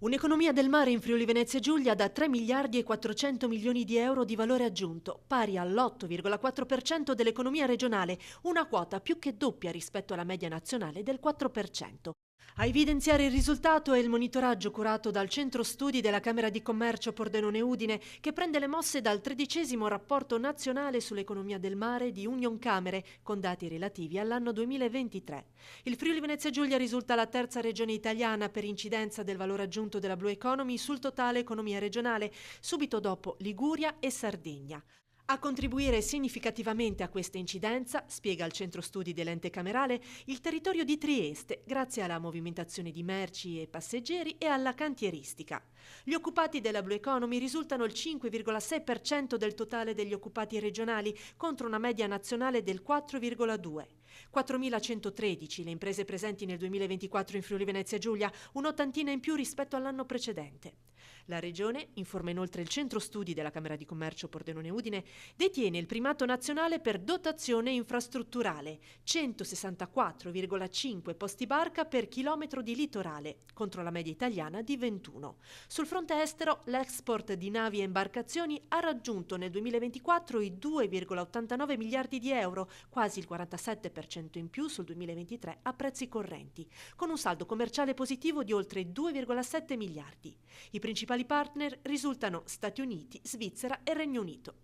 Un'economia del mare in Friuli Venezia Giulia da 3 miliardi e 400 milioni di euro di valore aggiunto, pari all'8,4% dell'economia regionale, una quota più che doppia rispetto alla media nazionale del 4%. A evidenziare il risultato è il monitoraggio curato dal Centro Studi della Camera di Commercio Pordenone Udine, che prende le mosse dal 13° rapporto nazionale sull'economia del mare di Unioncamere, con dati relativi all'anno 2023. Il Friuli Venezia Giulia risulta la terza regione italiana per incidenza del valore aggiunto della Blue Economy sul totale economia regionale, subito dopo Liguria e Sardegna. A contribuire significativamente a questa incidenza, spiega il centro studi dell'ente camerale, il territorio di Trieste, grazie alla movimentazione di merci e passeggeri e alla cantieristica. Gli occupati della Blue Economy risultano il 5,6% del totale degli occupati regionali, contro una media nazionale del 4,2%. 4.113 le imprese presenti nel 2024 in Friuli Venezia Giulia, un'ottantina in più rispetto all'anno precedente. La regione, informa inoltre il centro studi della Camera di Commercio Pordenone Udine, detiene il primato nazionale per dotazione infrastrutturale, 164,5 posti barca per chilometro di litorale, contro la media italiana di 21. Sul fronte estero, l'export di navi e imbarcazioni ha raggiunto nel 2024 i 2,89 miliardi di euro, quasi il 47% in più sul 2023 a prezzi correnti, con un saldo commerciale positivo di oltre 2,7 miliardi. I principali partner risultano Stati Uniti, Svizzera e Regno Unito.